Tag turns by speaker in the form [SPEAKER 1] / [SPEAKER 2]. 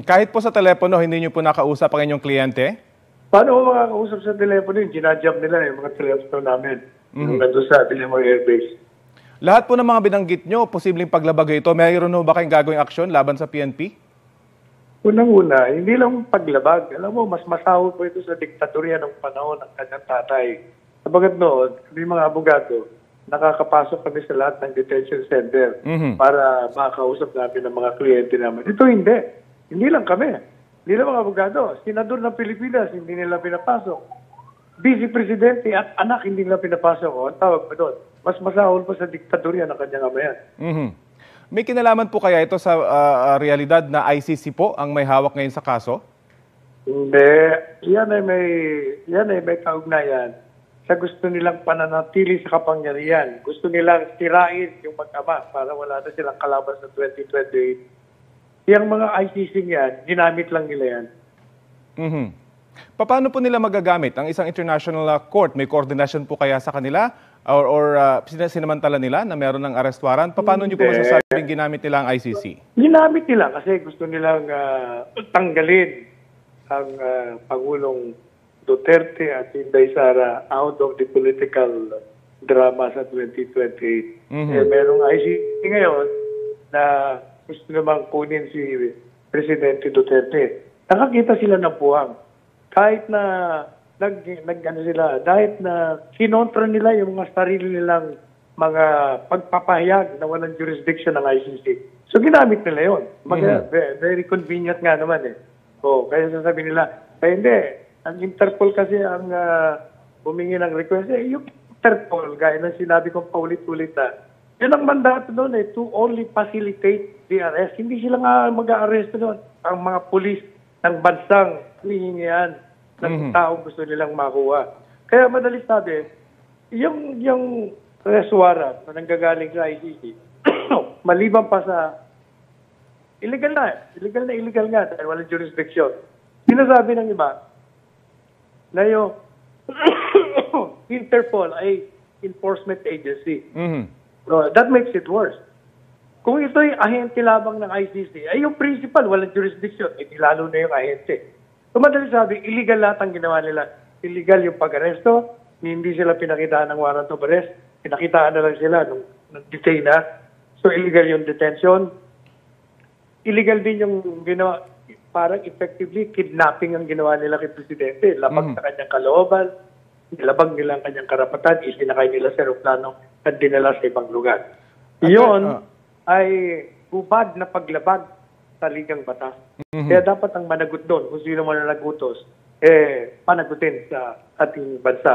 [SPEAKER 1] Kahit po sa telepono, hindi niyo po nakausap ang inyong kliyente?
[SPEAKER 2] Paano ko makakausap sa telepono yun? Ginajump nila yung mga telepono namin. Yung nandun sa Villamor Air Base.
[SPEAKER 1] Lahat po ng mga binanggit nyo, posibleng paglabag ito, mayroon ba kayong gagawing aksyon laban sa PNP?
[SPEAKER 2] Unang-una, hindi lang paglabag. Alam mo, mas masahol po ito sa diktatorya ng panahon ng kanyang tatay. Sabagat noon, kami mga abogado, nakakapasok kami sa lahat ng detention center para makakausap namin ng mga kliyente namin. Ito hindi. Hindi lang kami. Hindi lang mga abogado. Senador ng Pilipinas, hindi nila pinapasok. Vice Presidente at anak, hindi nila pinapasok. O, ang tawag pa doon. Mas masahol pa sa diktatorya ng kanyang amayan.
[SPEAKER 1] May kinalaman po kaya ito sa realidad na ICC po ang may hawak ngayon sa kaso?
[SPEAKER 2] Hindi. Yan ay may kaugnayan sa gusto nilang pananatili sa kapangyarihan. Gusto nilang tirain yung mag-ama para wala na silang kalaban sa 2028. Yung mga ICC yan, ginamit lang nila yan.
[SPEAKER 1] Paano po nila magagamit ang isang international court? May koordinasyon po kaya sa kanila? Or sinamantala nila na meron ng arrest warrant? Paano niyo po masasabing ginamit nila ang ICC?
[SPEAKER 2] Ginamit nila kasi gusto nilang tanggalin ang Pangulong Duterte at Inday Sara out of the political drama sa 2028. Merong ICC ngayon na gusto namang kunin si Presidente Duterte. Nakakita sila ng puwang. Kahit na kahit na kinontra nila yung mga sarili nilang mga pagpapahayag na walang jurisdiction ng ICC. So ginamit nila yun. Very convenient nga naman eh. Kaya sasabihin nila, hindi, ang Interpol kasi ang humingi ng request. Yung Interpol, gaya ng sinabi kong paulit-ulit yun ang mandato doon to only facilitate the arrest. Hindi sila nga mag-a-arrest doon. Ang mga pulis ng bansang hihingihan ng taong gusto nilang makuha. Kaya madali sabi, yung arrest warrant na nanggagaling sa ICC, maliban pa sa illegal nga dahil walang jurisdiction. Sinasabi ng iba na yung Interpol ay enforcement agency. That makes it worse. Kung ito'y ahente lamang ng ICC, ay yung principal, walang jurisdiction, lalo na yung ahente. So madali sabi, illegal lahat ang ginawa nila. Illegal yung pag-aresto, hindi sila pinakitaan ng warrant of arrest, pinakitaan na lang sila nung detain na. So illegal yung detention. Illegal din yung ginawa, parang effectively kidnapping ang ginawa nila kay Presidente. Labag sa kanyang kalooban, nilabag nila ang kanyang karapatan, isinakay nila sa aeroplano at dinala sa ibang lugar. Iyon ay hubad na paglabag sa ligang batas. Kaya dapat ang managot doon, kung sino man na nagutos, panagutin sa ating bansa.